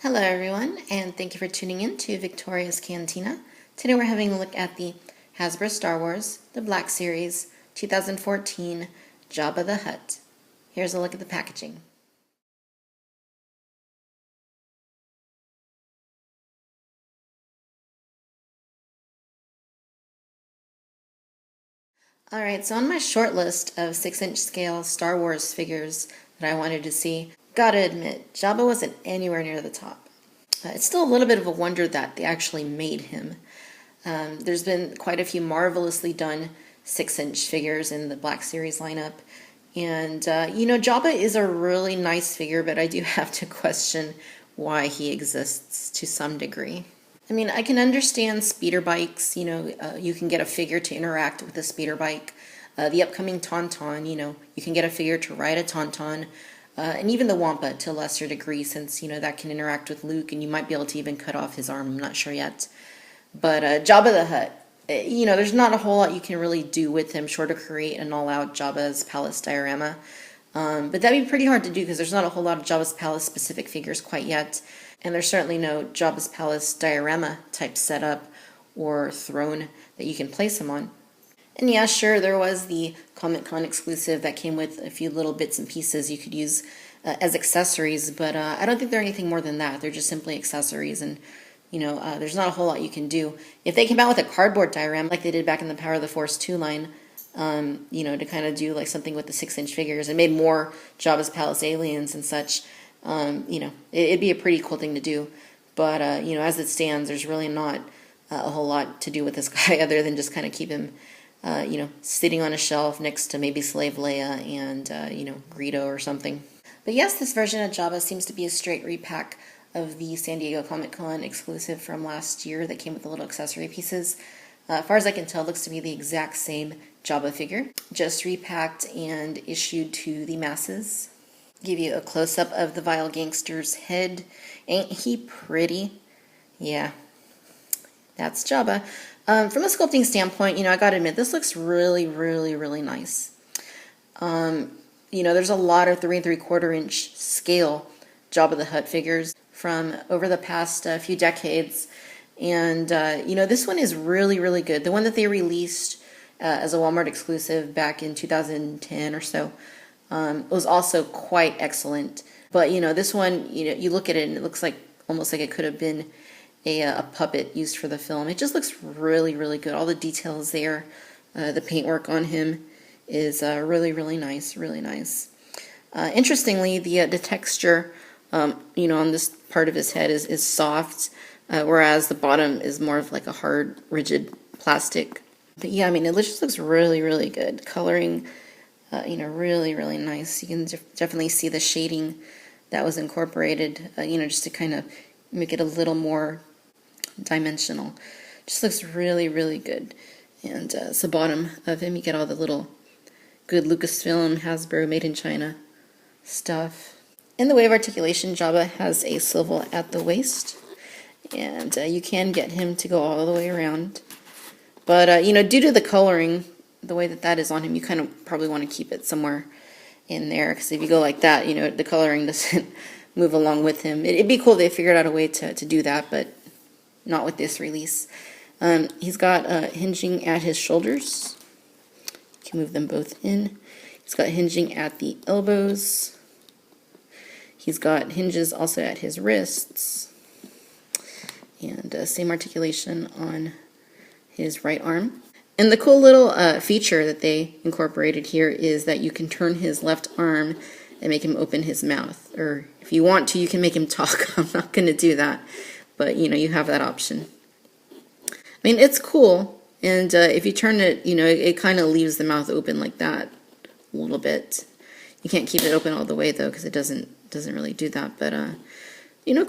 Hello everyone, and thank you for tuning in to Victoria's Cantina. Today we're having a look at the Hasbro Star Wars, the Black Series, 2014 Jabba the Hutt. Here's a look at the packaging. Alright, so on my short list of 6-inch scale Star Wars figures that I wanted to see, gotta admit, Jabba wasn't anywhere near the top. It's still a little bit of a wonder that they actually made him. There's been quite a few marvelously done 6-inch figures in the Black Series lineup. And, Jabba is a really nice figure, but I do have to question why he exists to some degree. I mean, I can understand speeder bikes, you can get a figure to interact with a speeder bike. The upcoming Tauntaun, you can get a figure to ride a Tauntaun. And even the Wampa to a lesser degree, since, that can interact with Luke, and you might be able to even cut off his arm, I'm not sure yet. But Jabba the Hutt, there's not a whole lot you can really do with him short of create an all-out Jabba's Palace diorama. But that'd be pretty hard to do because there's not a whole lot of Jabba's Palace specific figures quite yet. And there's certainly no Jabba's Palace diorama type setup or throne that you can place him on. And yeah, sure, there was the Comic-Con exclusive that came with a few little bits and pieces you could use as accessories, but I don't think they're anything more than that. They're just simply accessories, and there's not a whole lot you can do. If they came out with a cardboard diorama like they did back in the Power of the Force 2 line, to kind of do like something with the 6-inch figures and made more Jabba's Palace aliens and such, it'd be a pretty cool thing to do. But, as it stands, there's really not a whole lot to do with this guy other than just kind of keep him sitting on a shelf next to maybe Slave Leia and, Greedo or something. But yes, this version of Jabba seems to be a straight repack of the San Diego Comic-Con exclusive from last year that came with the little accessory pieces. As far as I can tell, it looks to be the exact same Jabba figure, just repacked and issued to the masses. Give you a close-up of the vile gangster's head. Ain't he pretty? Yeah, that's Jabba. From a sculpting standpoint, I gotta admit, this looks really, really, really nice. There's a lot of 3 3/4 inch scale Jabba the Hutt figures from over the past few decades. And, this one is really, really good. The one that they released as a Walmart exclusive back in 2010 or so was also quite excellent. But, this one, you look at it and it looks like almost like it could have been a puppet used for the film. It just looks really, really good. All the details there. The paintwork on him is really, really nice, really nice. Interestingly, the texture, on this part of his head is soft, whereas the bottom is more of like a hard, rigid plastic. But yeah, it just looks really, really good. Coloring, really, really nice. You can definitely see the shading that was incorporated, just to kind of make it a little more dimensional. Just looks really, really good. And it's the bottom of him. You get all the little good Lucasfilm, Hasbro, made in China stuff. In the way of articulation, Jabba has a swivel at the waist, and you can get him to go all the way around. But, due to the coloring, the way that is on him, you kind of probably want to keep it somewhere in there, because if you go like that, the coloring doesn't move along with him. It'd be cool if they figured out a way to do that, but not with this release. He's got hinging at his shoulders. You can move them both in. He's got hinging at the elbows. He's got hinges also at his wrists. And same articulation on his right arm. And the cool little feature that they incorporated here is that you can turn his left arm and make him open his mouth. Or if you want to, you can make him talk. I'm not going to do that. But, you have that option. It's cool. And if you turn it, it kind of leaves the mouth open like that a little bit. You can't keep it open all the way, though, because it doesn't really do that. But,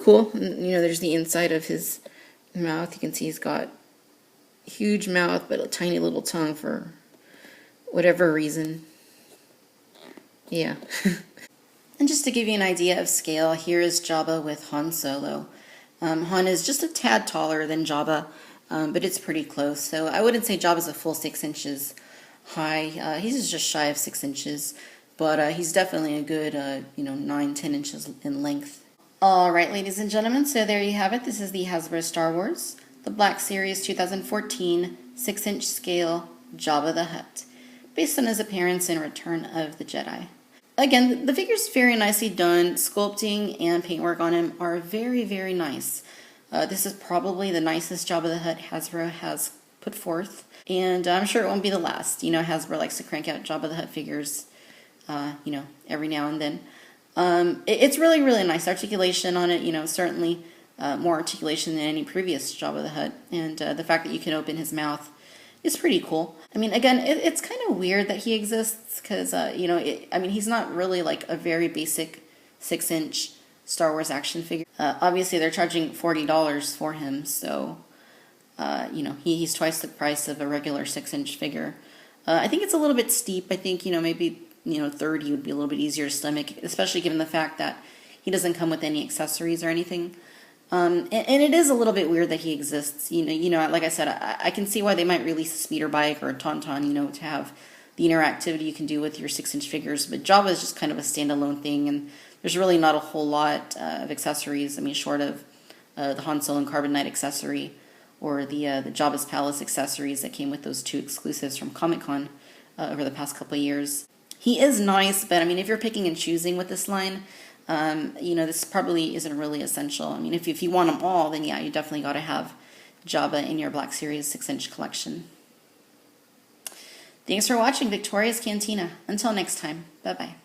cool. And, there's the inside of his mouth. You can see he's got a huge mouth, but a tiny little tongue for whatever reason. Yeah. And just to give you an idea of scale, here is Jabba with Han Solo. Han is just a tad taller than Jabba, but it's pretty close. So I wouldn't say Jabba's a full 6 inches high. He's just shy of 6 inches, but he's definitely a good, 9-10 inches in length. All right, ladies and gentlemen, so there you have it. This is the Hasbro Star Wars, the Black Series 2014 6-inch scale Jabba the Hutt, based on his appearance in Return of the Jedi. Again, the figure's very nicely done. Sculpting and paintwork on him are very, very nice. This is probably the nicest Jabba the Hutt Hasbro has put forth, and I'm sure it won't be the last. You know, Hasbro likes to crank out Jabba the Hutt figures, every now and then. It's really, really nice articulation on it, certainly more articulation than any previous Jabba the Hutt. And the fact that you can open his mouth is pretty cool. I mean, again, it's kind of weird that he exists because, he's not really like a very basic 6-inch Star Wars action figure. Obviously, they're charging $40 for him, so, he's twice the price of a regular 6-inch figure. I think it's a little bit steep. I think, maybe 30 would be a little bit easier to stomach, especially given the fact that he doesn't come with any accessories or anything. And it is a little bit weird that he exists. Like I said, I can see why they might release a speeder bike or a tauntaun, to have the interactivity you can do with your 6-inch figures. But Jabba is just kind of a standalone thing, and there's really not a whole lot of accessories. I mean, short of the Han Solo and Carbonite accessory or the Jabba's Palace accessories that came with those 2 exclusives from Comic-Con over the past couple of years. He is nice, but I mean, if you're picking and choosing with this line, this probably isn't really essential. I mean, if you want them all, then yeah, you definitely got to have Jabba in your Black Series 6-inch collection. Thanks for watching Victoria's Cantina. Until next time, bye-bye.